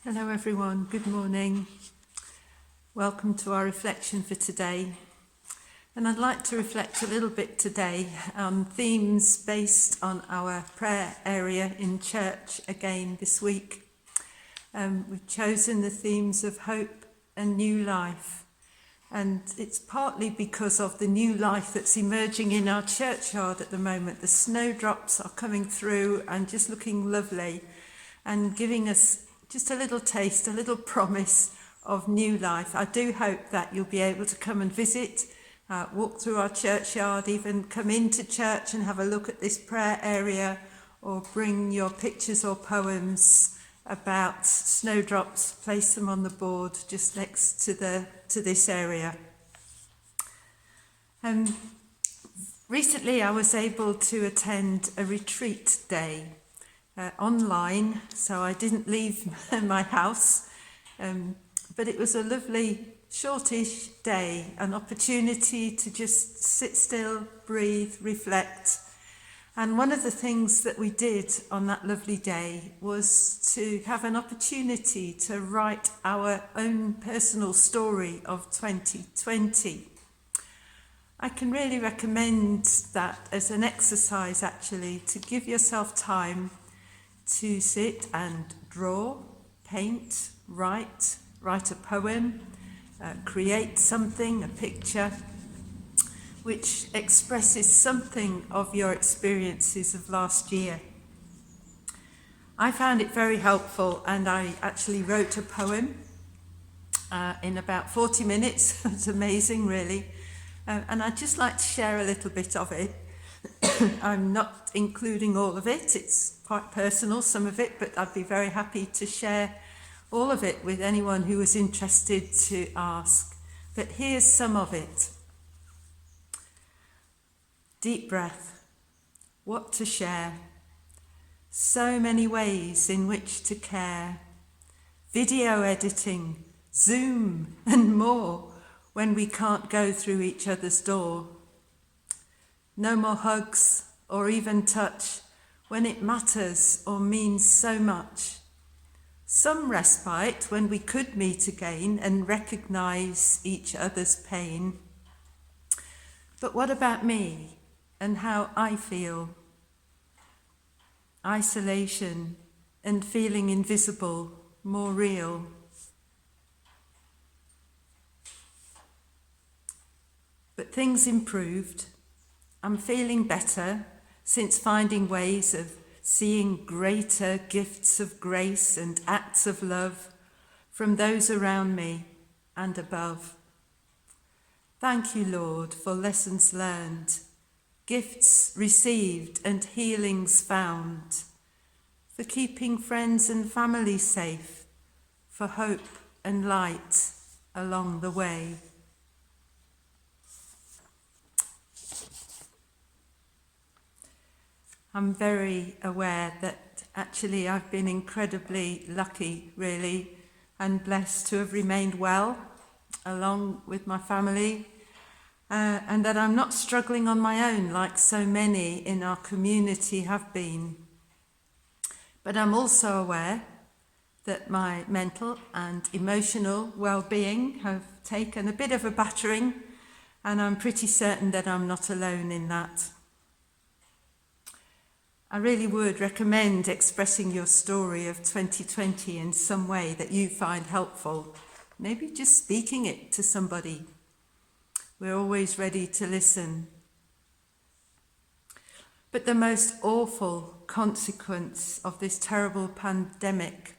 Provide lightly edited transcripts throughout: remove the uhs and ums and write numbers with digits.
Hello everyone, good morning. Welcome to our reflection for today. And I'd like to reflect a little bit today on themes based on our prayer area in church again this week. We've chosen the themes of hope and new life. And it's partly because of the new life that's emerging in our churchyard at the moment. The snowdrops are coming through and just looking lovely and giving us just a little taste, a little promise of new life. I do hope that you'll be able to come and visit, walk through our churchyard, even come into church and have a look at this prayer area, or bring your pictures or poems about snowdrops, place them on the board just next to this area. Recently I was able to attend a retreat day online, so I didn't leave my house, but it was a lovely shortish day, an opportunity to just sit still, breathe, reflect. And one of the things that we did on that lovely day was to have an opportunity to write our own personal story of 2020. I can really recommend that as an exercise, actually, to give yourself time to sit and draw, paint, write a poem, create something, a picture, which expresses something of your experiences of last year. I found it very helpful, and I actually wrote a poem in about 40 minutes. It's amazing, really. And I'd just like to share a little bit of it. I'm not including all of it, it's quite personal, some of it, but I'd be very happy to share all of it with anyone who was interested to ask. But here's some of it. Deep breath. What to share? So many ways in which to care. Video editing, Zoom, and more when we can't go through each other's door. No more hugs or even touch when it matters or means so much. Some respite when we could meet again and recognise each other's pain. But what about me and how I feel? Isolation and feeling invisible, more real. But things improved. I'm feeling better since finding ways of seeing greater gifts of grace and acts of love from those around me and above. Thank you, Lord, for lessons learned, gifts received and healings found, for keeping friends and family safe, for hope and light along the way. I'm very aware that actually I've been incredibly lucky, really, and blessed to have remained well along with my family, and that I'm not struggling on my own like so many in our community have been. But I'm also aware that my mental and emotional well-being have taken a bit of a battering, and I'm pretty certain that I'm not alone in that. I really would recommend expressing your story of 2020 in some way that you find helpful. Maybe just speaking it to somebody. We're always ready to listen. But the most awful consequence of this terrible pandemic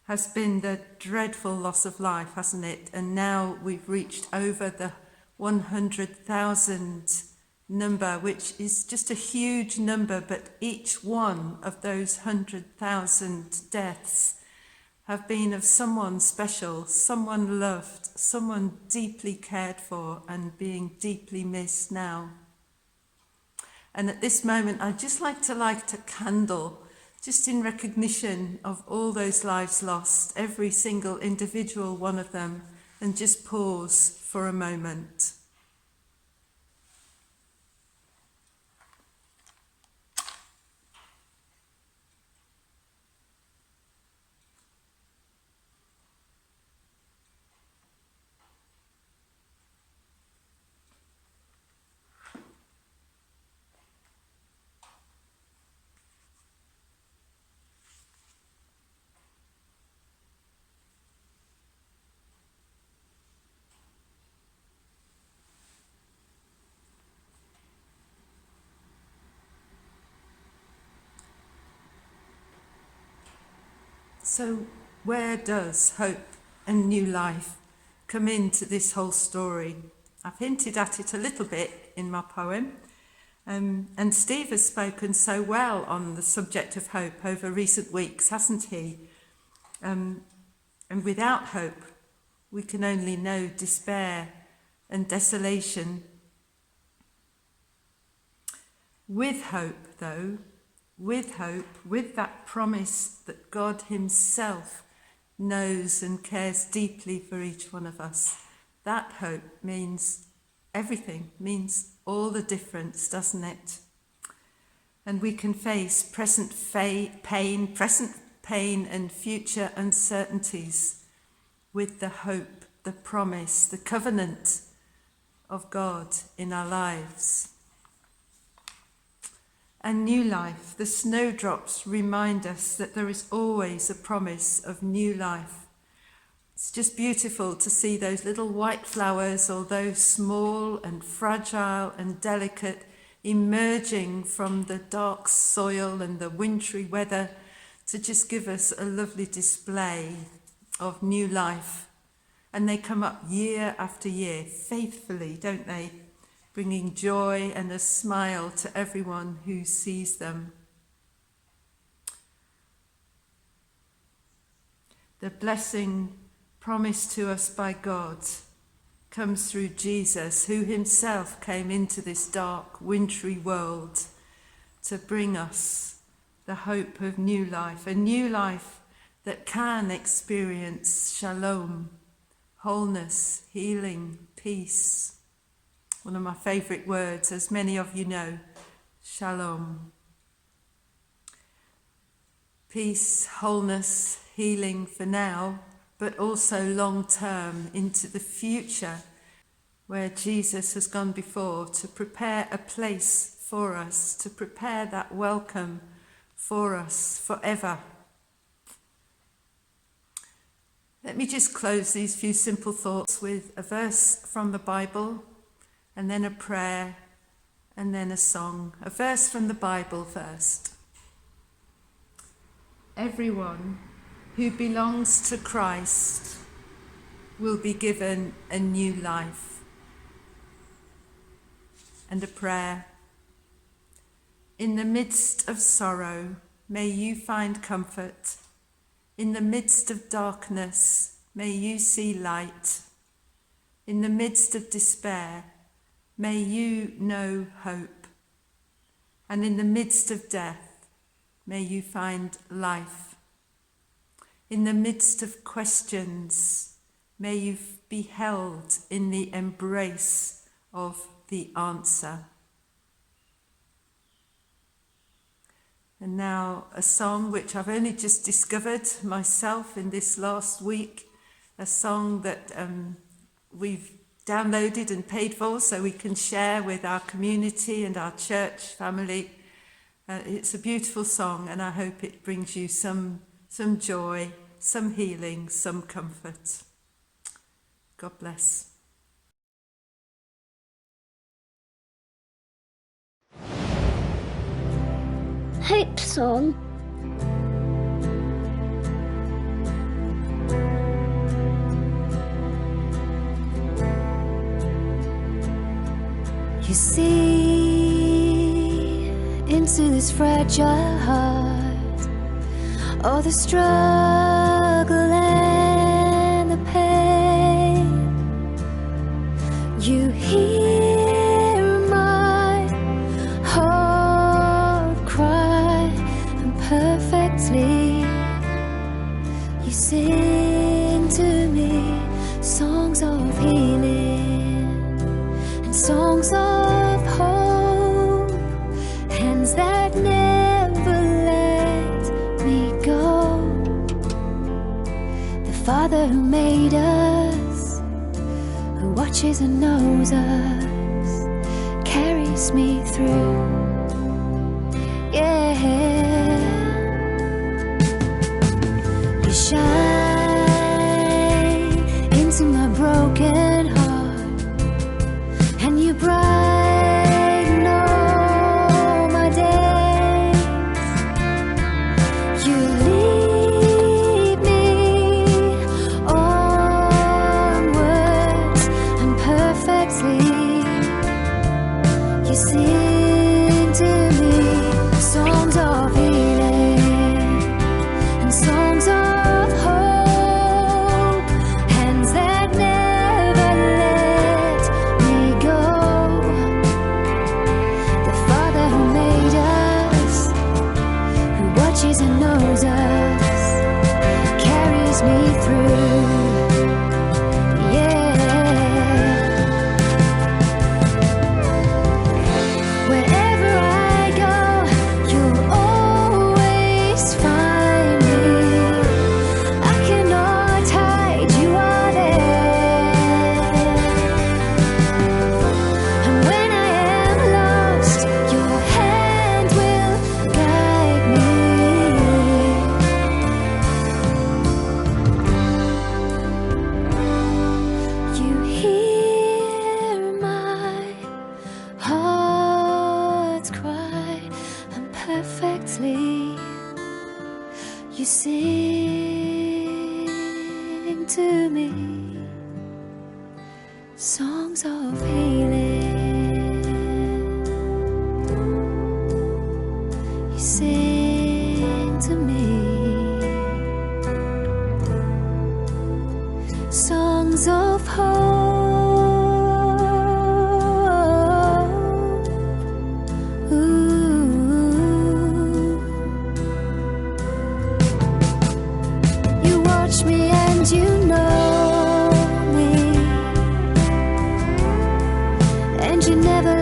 has been the dreadful loss of life, hasn't it? And now we've reached over the 100,000 number, which is just a huge number, but each one of those 100,000 deaths have been of someone special, someone loved, someone deeply cared for and being deeply missed now. And at this moment, I'd just like to light a candle, just in recognition of all those lives lost, every single individual one of them, and just pause for a moment. So where does hope and new life come into this whole story? I've hinted at it a little bit in my poem, and Steve has spoken so well on the subject of hope over recent weeks, hasn't he? And without hope, we can only know despair and desolation. With hope, though, with that promise that God himself knows and cares deeply for each one of us, that hope means everything, means all the difference, doesn't it? And we can face present pain and future uncertainties with the hope, the promise, the covenant of God in our lives. And new life, the snowdrops remind us that there is always a promise of new life. It's just beautiful to see those little white flowers, although small and fragile and delicate, emerging from the dark soil and the wintry weather to just give us a lovely display of new life. And they come up year after year, faithfully, don't they? Bringing joy and a smile to everyone who sees them. The blessing promised to us by God comes through Jesus, who himself came into this dark, wintry world to bring us the hope of new life, a new life that can experience shalom, wholeness, healing, peace. One of my favourite words, as many of you know, shalom. Peace, wholeness, healing for now, but also long term into the future, where Jesus has gone before to prepare a place for us, to prepare that welcome for us forever. Let me just close these few simple thoughts with a verse from the Bible, and then a prayer, and then a song. A verse from the Bible first. Everyone who belongs to Christ will be given a new life. And a prayer. In the midst of sorrow, may you find comfort. In the midst of darkness, may you see light. In the midst of despair, may you know hope. And in the midst of death, may you find life. In the midst of questions, may you be held in the embrace of the answer. And now a song which I've only just discovered myself in this last week, a song that we've downloaded and paid for so we can share with our community and our church family. It's a beautiful song, and I hope it brings you some joy, some healing, some comfort. God bless. Hope song. You see into this fragile heart, all the struggle and the pain. You hear my heart cry, and perfectly you sing to me songs of healing and songs of hope, hands that never let me go. The Father who made us, who watches and knows us, carries me through. Yeah, you shine into my broken heart, and you brighten all my days. You lead watches and knows us, carries me through. Yeah. Wherever I go, you'll always find me. I cannot hide, you are there. And when I am lost, your hand will guide me. You hear my heart's cry, and perfectly you sing to me songs of healing. You sing to me songs of hope. Ooh. You watch me and you know me, and you never